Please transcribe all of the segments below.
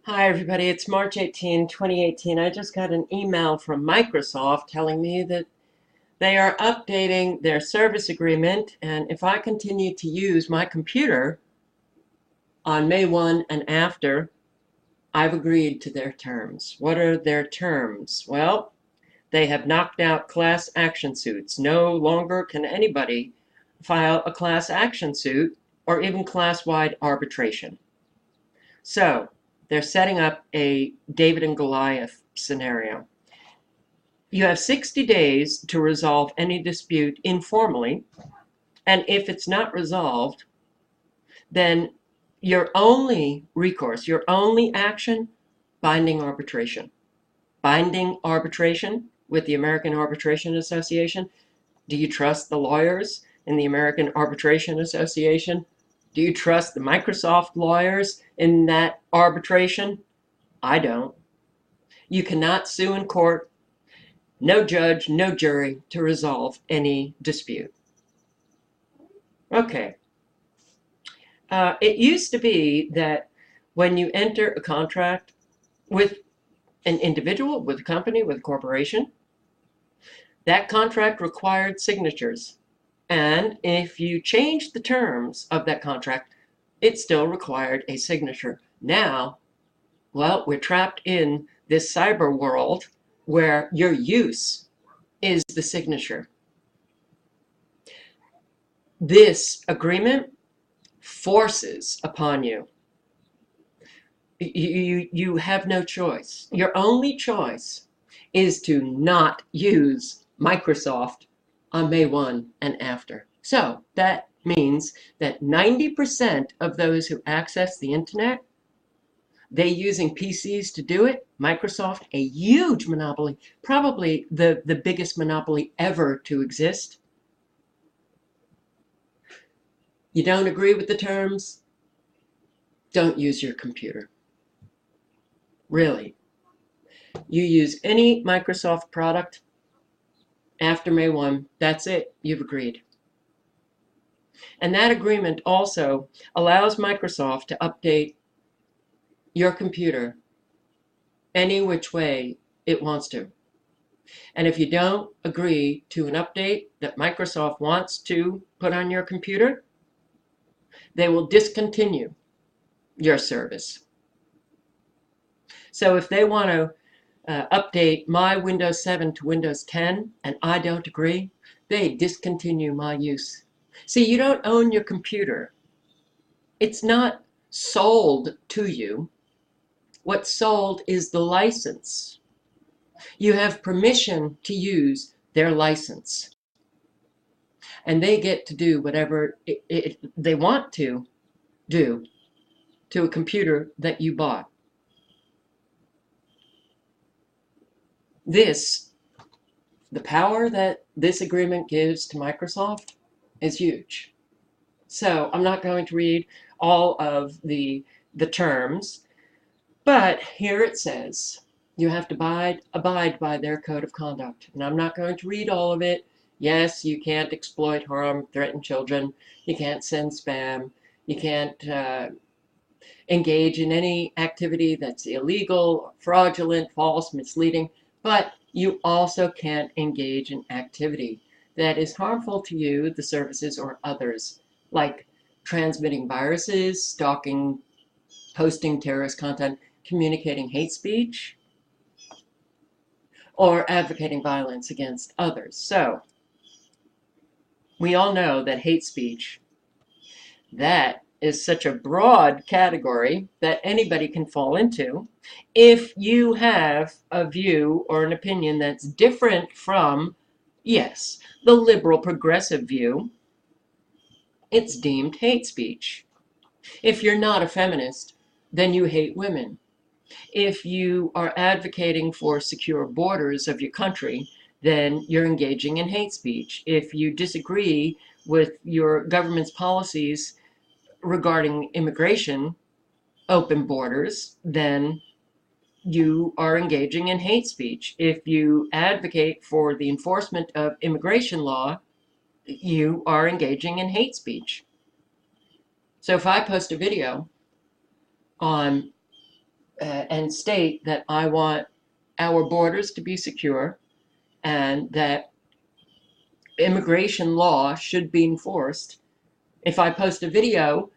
Hi, everybody. It's March 18, 2018. I just got an email from Microsoft telling me that they are updating their service agreement, and if I continue to use my computer on May 1 and after, I've agreed to their terms. What are their terms? Well, they have knocked out class action suits. No longer can anybody file a class action suit or even class-wide arbitration. So they're setting up a David and Goliath scenario. You have 60 days to resolve any dispute informally, and if it's not resolved, then your only recourse, your only action, binding arbitration. Binding arbitration with the American Arbitration Association. Do you trust the lawyers in the American Arbitration Association? Do you trust the Microsoft lawyers in that arbitration? I don't. You cannot sue in court. No judge, no jury to resolve any dispute. Okay. It used to be that when you enter a contract with an individual, with a company, with a corporation, that contract required signatures. And if you changed the terms of that contract, it still required a signature. Now, well, we're trapped in this cyber world where your use is the signature. This agreement forces upon you. You have no choice. Your only choice is to not use Microsoft on May 1 and after. So that means that 90% of those who access the internet, they using PCs to do it. Microsoft, a huge monopoly, probably the biggest monopoly ever to exist. You don't agree with the terms? Don't use your computer. Really. You use any Microsoft product after May 1, that's it. You've agreed. And that agreement also allows Microsoft to update your computer any which way it wants to. And if you don't agree to an update that Microsoft wants to put on your computer, they will discontinue your service. So if they want to update my Windows 7 to Windows 10 and I don't agree, they discontinue my use. See, you don't own your computer. It's not sold to you. What's sold is the license. You have permission to use their license. And they get to do whatever they want to do to a computer that you bought. The power that this agreement gives to Microsoft is huge. So I'm not going to read all of the terms, but here it says you have to abide by their code of conduct. And I'm not going to read all of it. Yes, you can't exploit, harm, threaten children. You can't send spam. You can't engage in any activity that's illegal, fraudulent, false, misleading. But you also can't engage in activity that is harmful to you, the services, or others, like transmitting viruses, stalking, posting terrorist content, communicating hate speech, or advocating violence against others. So we all know that hate speech, that is such a broad category that anybody can fall into. If you have a view or an opinion that's different from, yes, the liberal progressive view, it's deemed hate speech. If you're not a feminist, then you hate women. If you are advocating for secure borders of your country, then you're engaging in hate speech. If you disagree with your government's policies regarding immigration, open borders, then you are engaging in hate speech. If you advocate for the enforcement of immigration law, you are engaging in hate speech. So if I post a video on and state that I want our borders to be secure and that immigration law should be enforced. If I post a video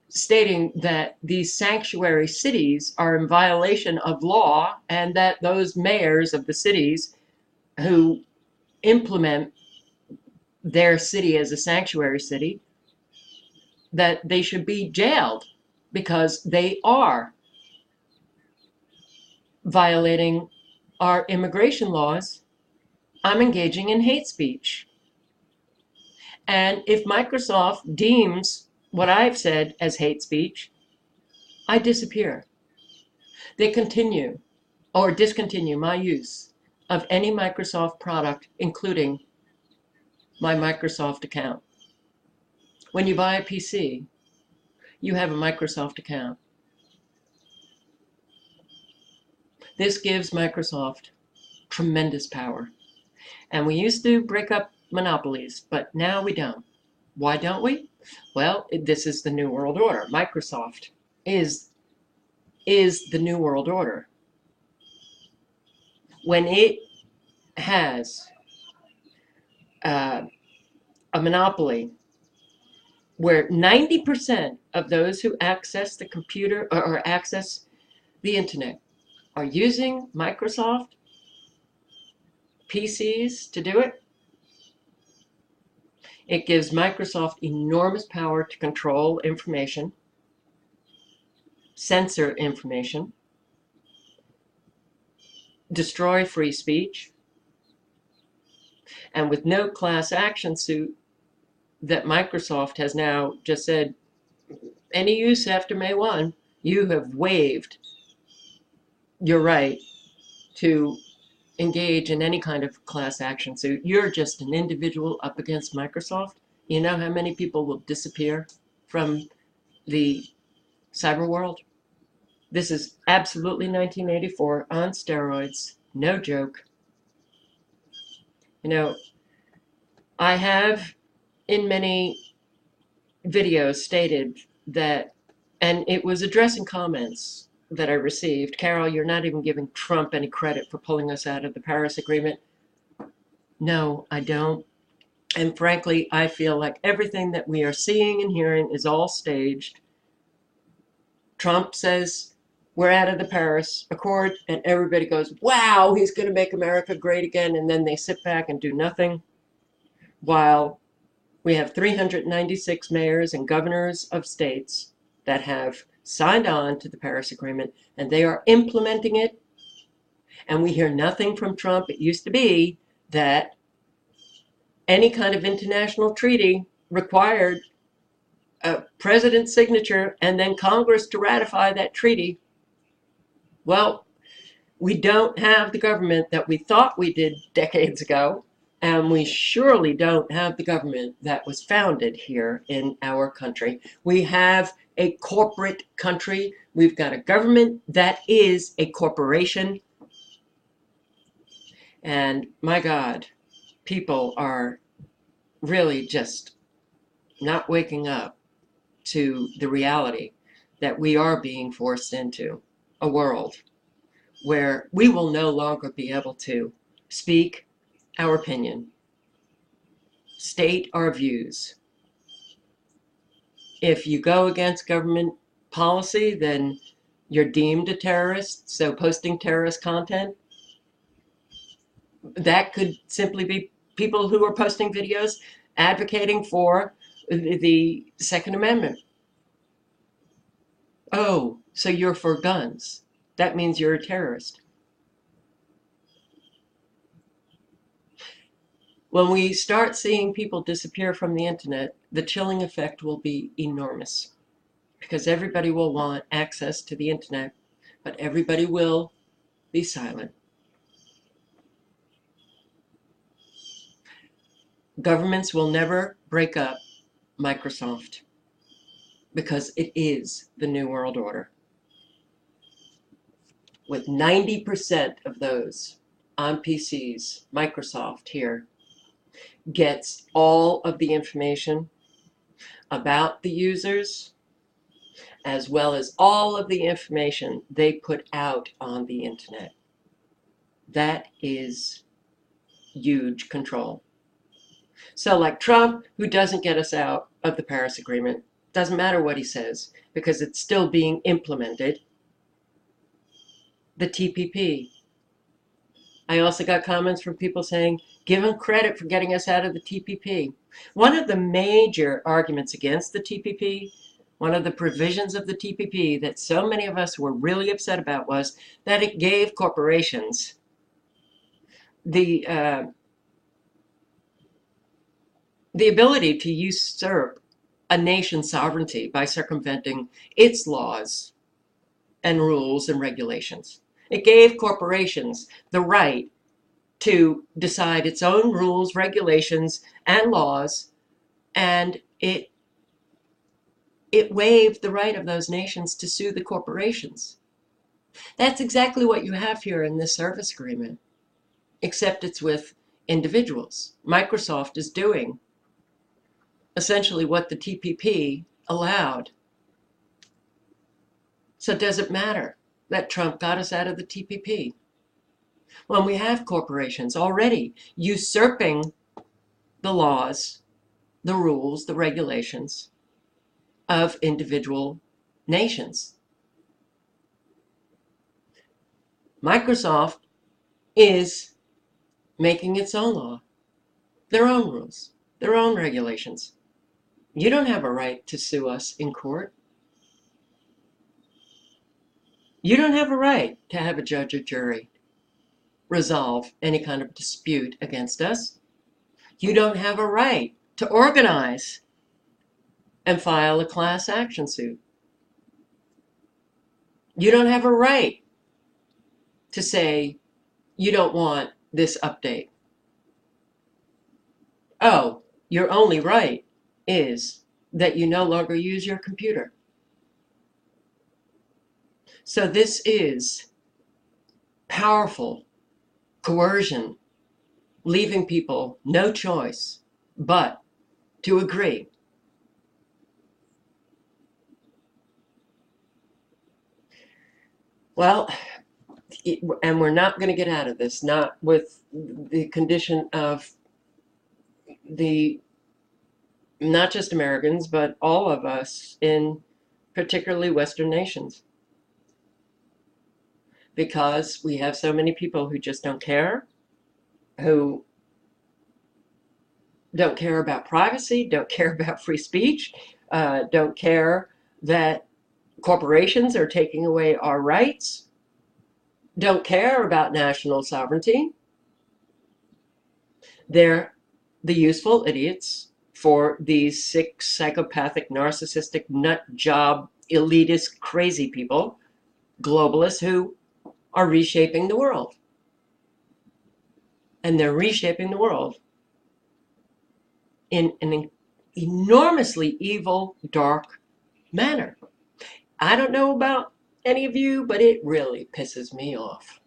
stating that these sanctuary cities are in violation of law and that those mayors of the cities who implement their city as a sanctuary city, that they should be jailed because they are violating our immigration laws, I'm engaging in hate speech. And if Microsoft deems what I've said as hate speech, I disappear. They continue or discontinue my use of any Microsoft product, including my Microsoft account. When you buy a PC, you have a Microsoft account. This gives Microsoft tremendous power. And we used to break up monopolies, but now we don't. Why don't we? Well, this is the New World Order. Microsoft is the New World Order. When it has a monopoly where 90% of those who access the computer or access the internet are using Microsoft PCs to do it, it gives Microsoft enormous power to control information, censor information, destroy free speech, and with no class action suit that Microsoft has now just said, any use after May 1, you have waived your right to engage in any kind of class action suit. You're just an individual up against Microsoft. You know how many people will disappear from the cyber world? This is absolutely 1984 on steroids. No joke. You know, I have in many videos stated that, and it was addressing comments that I received, Carol, you're not even giving Trump any credit for pulling us out of the Paris Agreement. No, I don't. And frankly, I feel like everything that we are seeing and hearing is all staged. Trump says we're out of the Paris Accord, and everybody goes, wow, he's going to make America great again. And then they sit back and do nothing, while we have 396 mayors and governors of states that have signed on to the Paris Agreement, and they are implementing it. And we hear nothing from Trump. It used to be that any kind of international treaty required a president's signature and then Congress to ratify that treaty. Well, we don't have the government that we thought we did decades ago, and we surely don't have the government that was founded here in our country. We have a corporate country. We've got a government that is a corporation. And my God, people are really just not waking up to the reality that we are being forced into a world where we will no longer be able to speak our opinion, state our views. If you go against government policy, then you're deemed a terrorist. So posting terrorist content, that could simply be people who are posting videos advocating for the Second Amendment. Oh, so you're for guns. That means you're a terrorist. When we start seeing people disappear from the internet, the chilling effect will be enormous, because everybody will want access to the internet, but everybody will be silent. Governments will never break up Microsoft because it is the New World Order. With 90% of those on PCs, Microsoft here gets all of the information about the users as well as all of the information they put out on the internet. That is huge control. So like Trump, who doesn't get us out of the Paris Agreement, doesn't matter what he says, because it's still being implemented. The TPP. I also got comments from people saying, give him credit for getting us out of the TPP. One of the major arguments against the TPP, one of the provisions of the TPP that so many of us were really upset about, was that it gave corporations the ability to usurp a nation's sovereignty by circumventing its laws and rules and regulations. It gave corporations the right to decide its own rules, regulations, and laws, and it waived the right of those nations to sue the corporations. That's exactly what you have here in this service agreement, except it's with individuals. Microsoft is doing essentially what the TPP allowed. So does it matter that Trump got us out of the TPP when we have corporations already usurping the laws, the rules, the regulations of individual nations? Microsoft is making its own law, their own rules, their own regulations. You don't have a right to sue us in court. You don't have a right to have a judge or jury resolve any kind of dispute against us. You don't have a right to organize and file a class action suit. You don't have a right to say you don't want this update. Oh, your only right is that you no longer use your computer. So this is powerful coercion, leaving people no choice but to agree. Well, and we're not going to get out of this, not with the condition of not just Americans, but all of us in particularly Western nations. Because we have so many people who just don't care, who don't care about privacy, don't care about free speech, don't care that corporations are taking away our rights, don't care about national sovereignty. They're the useful idiots for these sick, psychopathic, narcissistic, nut job, elitist, crazy people, globalists who are reshaping the world. And they're reshaping the world in an enormously evil, dark manner. I don't know about any of you, but it really pisses me off.